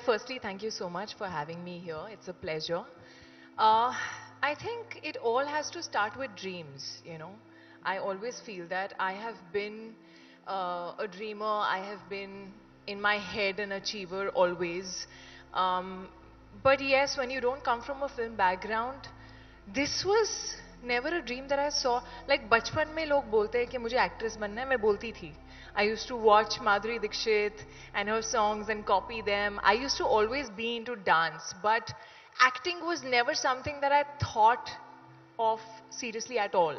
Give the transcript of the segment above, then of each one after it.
firstly, thank you so much for having me here. It's a pleasure. Uh, I think it all has to start with dreams. I always feel that I have been a dreamer. I have been in my head an achiever always. Um, but yes, when you don't come from a film background, this was never a dream that I saw. Like बचपन में लोग बोलते हैं कि मुझे actress बनना है, मैं बोलती थी. I used to watch Madhuri Dixit and her songs and copy them. I used to always be into dance, but acting was never something that I thought of seriously at all.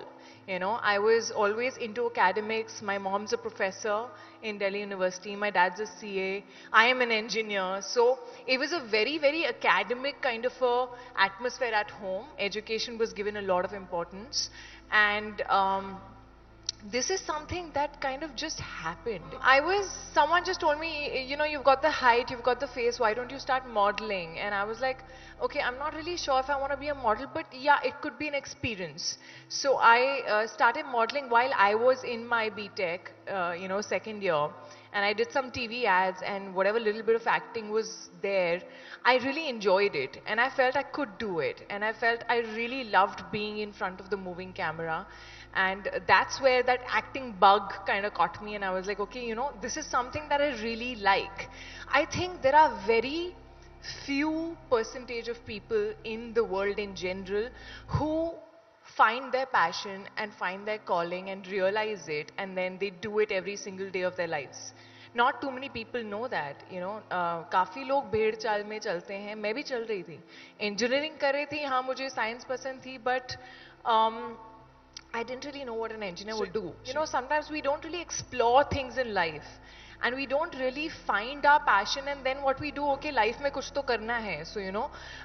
I was always into academics. My mom's a professor in Delhi University. My dad's a CA. I am an engineer. So it was a very, very academic kind of a atmosphere at home. Education was given a lot of importance. And this is something that kind of just happened. Someone just told me, you've got the height, you've got the face, why don't you start modeling? And I was like, okay, I'm not really sure if I want to be a model, but yeah, it could be an experience. So I started modeling while I was in my B.Tech, second year. And I did some TV ads, and whatever little bit of acting was there, I really enjoyed it. And I felt I could do it. And I felt I really loved being in front of the moving camera. And that's where that acting bug kind of caught me, and I was like, okay, this is something that I really like. I think there are very few percentage of people in the world in general who find their passion and find their calling and realize it, and then they do it every single day of their lives. Not too many people know that. काफ़ी लोग भेड़ चाल में चलते हैं, मैं भी चल रही थी. Engineering कर रही थी, हाँ मुझे science पसंद थी, but I didn't really know what an engineer would do. Sometimes we don't really explore things in life, and we don't really find our passion, and then what we do, okay, life mein kuch to karna hai. So,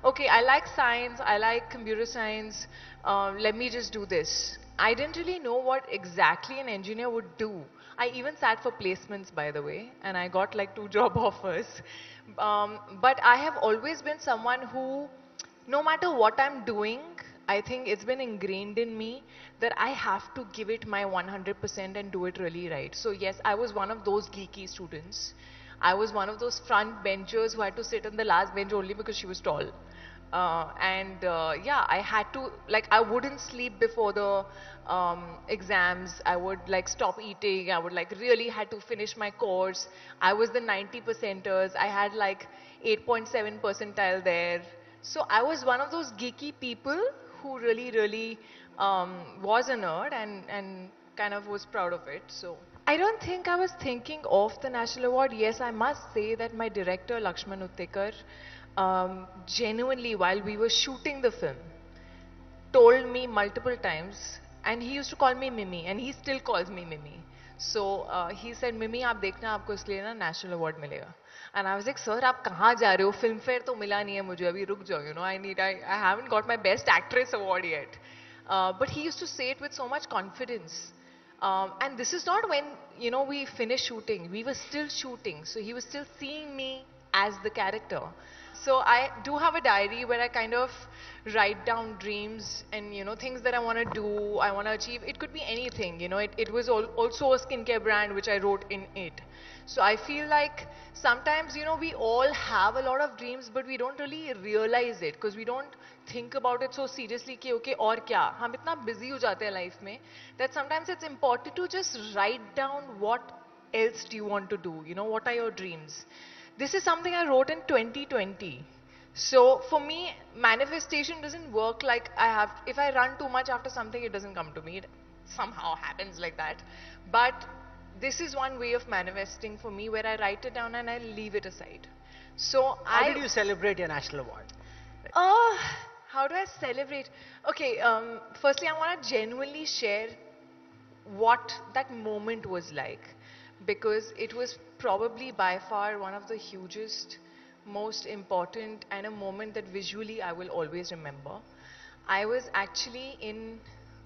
okay, I like science, I like computer science, let me just do this. I didn't really know what exactly an engineer would do. I even sat for placements, by the way, and I got like 2 job offers. But I have always been someone who, no matter what I'm doing, I think it's been ingrained in me that I have to give it my 100% and do it really right. So yes, I was one of those geeky students. I was one of those front benchers who had to sit on the last bench only because she was tall. Yeah, I had to, like, I wouldn't sleep before the exams. I would like stop eating. I would like really had to finish my course. I was the 90 percenters. I had like 8.7 percentile there. So I was one of those geeky people who really, really was a nerd and kind of was proud of it. So I don't think I was thinking of the national award. Yes, I must say that my director Lakshman Uttekar, genuinely while we were shooting the film, told me multiple times, and he used to call me Mimi, and he still calls me Mimi. So he said, Mimi, आप देखना आपको इसलिए ना national award मिलेगा. And I was like, sir, आप कहाँ जा रहे हो? Filmfare तो मिला नहीं है मुझे अभी रुक जाओ. I haven't got my best actress award yet. But he used to say it with so much confidence. And this is not when we finished shooting. We were still shooting, so he was still seeing me as the character. So I do have a diary where I kind of write down dreams and things that I want to do, I want to achieve. It could be anything. It was also a skincare brand which I wrote in it. So I feel like sometimes we all have a lot of dreams, but we don't really realize it because we don't think about it so seriously कि okay और क्या हम इतना busy हो जाते हैं life में that sometimes it's important to just write down what else do you want to do. What are your dreams. This is something I wrote in 2020. So for me, manifestation doesn't work like if I run too much after something, it doesn't come to me. It somehow happens like that. But this is one way of manifesting for me where I write it down and I leave it aside. So how did you celebrate your national award? How do I celebrate? Okay, firstly, I want to genuinely share what that moment was like, because it was probably by far one of the hugest, most important, and a moment that visually I will always remember. I was actually in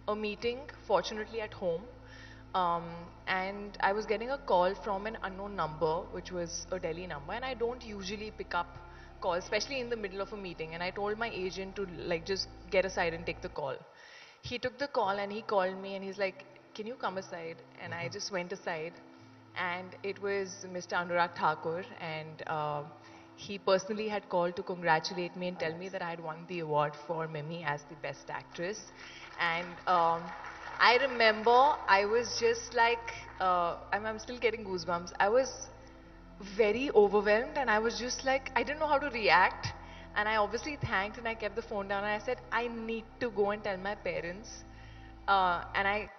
a meeting, fortunately at home, and I was getting a call from an unknown number, which was a Delhi number, and I don't usually pick up calls, especially in the middle of a meeting, and I told my agent to like just get aside and take the call. He took the call and he called me and he's like, can you come aside? And I just went aside, and it was Mr. Anurag Thakur, and he personally had called to congratulate me and tell me that I had won the award for Mimi as the best actress. And I remember I was just like, I'm still getting goosebumps. I was very overwhelmed and I was just like, I didn't know how to react. And I obviously thanked and I kept the phone down and I said, I need to go and tell my parents. And I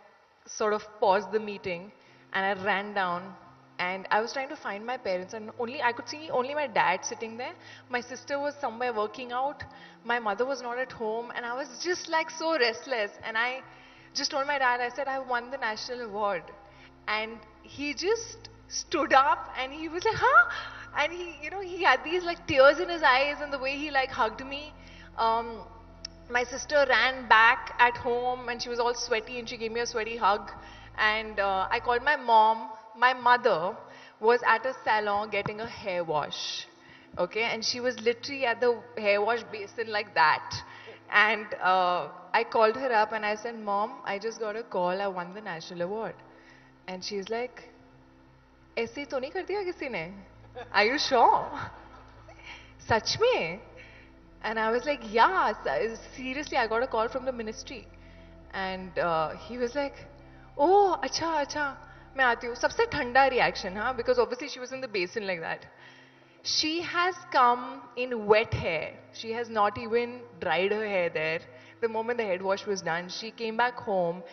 sort of paused the meeting and I ran down and I was trying to find my parents and only I could see only my dad sitting there. My sister was somewhere working out. My mother was not at home and I was just like so restless. And I just told my dad, I said, I won the national award. And he just stood up and he was like, huh? And he had these like tears in his eyes and the way he like hugged me. Um, my sister ran back at home and she was all sweaty and she gave me a sweaty hug. And I called my mom. My mother was at a salon getting a hair wash. Okay, and she was literally at the hair wash basin like that. And I called her up and I said, Mom, I just got a call. I won the national award. And she's like, ऐसे तो नहीं कर दिया किसी ने? Are you sure? सच में? And I was like, yeah, seriously, I got a call from the ministry. And he was like, oh, अच्छा, अच्छा, मैं आती हूँ. सबसे ठंडा reaction, हाँ, because obviously she was in the basin like that. She has come in wet hair. She has not even dried her hair there. The moment the head wash was done, she came back home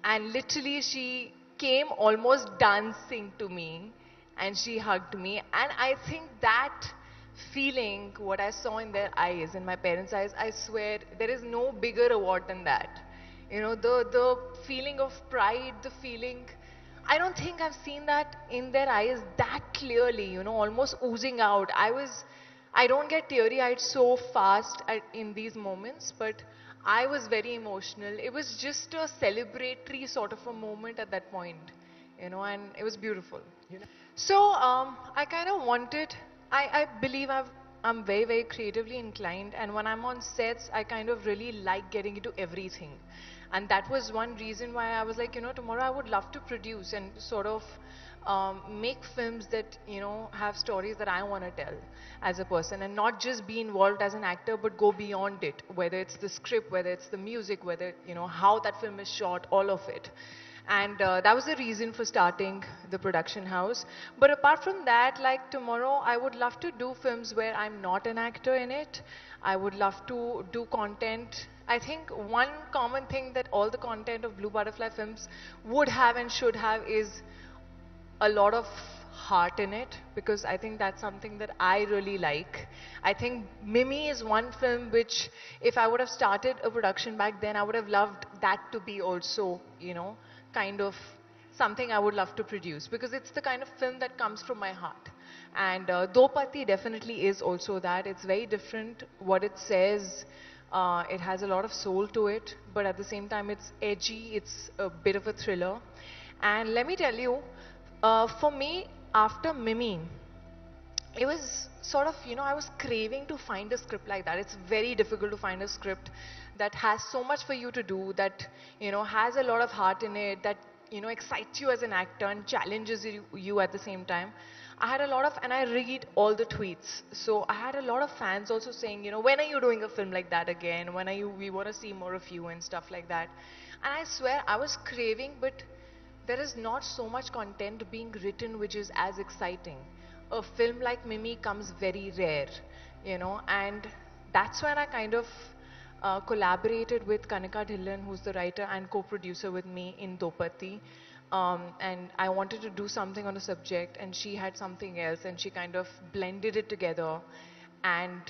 and literally she came almost dancing to me and she hugged me. And I think that feeling, what I saw in their eyes, in my parents' eyes, I swear there is no bigger award than that. The feeling of pride, the feeling. I don't think I've seen that in their eyes that clearly, almost oozing out. I don't get teary eyed so fast in these moments, but I was very emotional. It was just a celebratory sort of a moment at that point, and it was beautiful. So I kind of wanted, I believe I'm very, very creatively inclined. And when I'm on sets, I kind of really like getting into everything. And that was one reason why I was like, tomorrow I would love to produce and sort of make films that, have stories that I want to tell as a person and not just be involved as an actor, but go beyond it, whether it's the script, whether it's the music, whether, how that film is shot, all of it. And that was the reason for starting the production house. But apart from that, like tomorrow, I would love to do films where I'm not an actor in it. I would love to do content. I think one common thing that all the content of Blue Butterfly films would have and should have is a lot of heart in it, because I think that's something that I really like. I think Mimi is one film which, if I would have started a production back then, I would have loved that to be also, kind of something I would love to produce, because it's the kind of film that comes from my heart. And Dopati definitely is also that. It's very different what it says. It has a lot of soul to it, but at the same time, it's edgy. It's a bit of a thriller. And let me tell you, for me, after Mimi, it was sort of, I was craving to find a script like that. It's very difficult to find a script that has so much for you to do, that, has a lot of heart in it, that, excites you as an actor and challenges you at the same time. I had a lot of, and I read all the tweets. So I had a lot of fans also saying, when are you doing a film like that again? When are you, we want to see more of you and stuff like that. And I swear I was craving, but there is not so much content being written which is as exciting. A film like Mimi comes very rare, and that's when I kind of collaborated with Kanika Dhillon, who's the writer and co-producer with me in Dopati. And I wanted to do something on the subject, and she had something else, and she kind of blended it together, and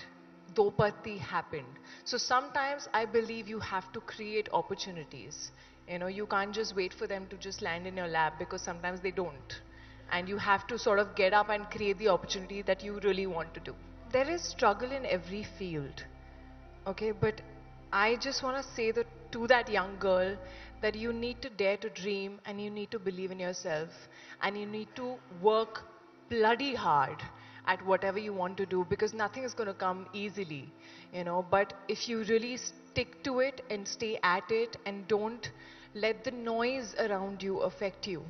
Dopati happened. So sometimes I believe you have to create opportunities. You can't just wait for them to just land in your lap, because sometimes they don't. And you have to sort of get up and create the opportunity that you really want to do. There is struggle in every field. Okay, but I just want to say that to that young girl, that you need to dare to dream and you need to believe in yourself and you need to work bloody hard at whatever you want to do, because nothing is going to come easily, but if you really stick to it and stay at it and don't let the noise around you affect you,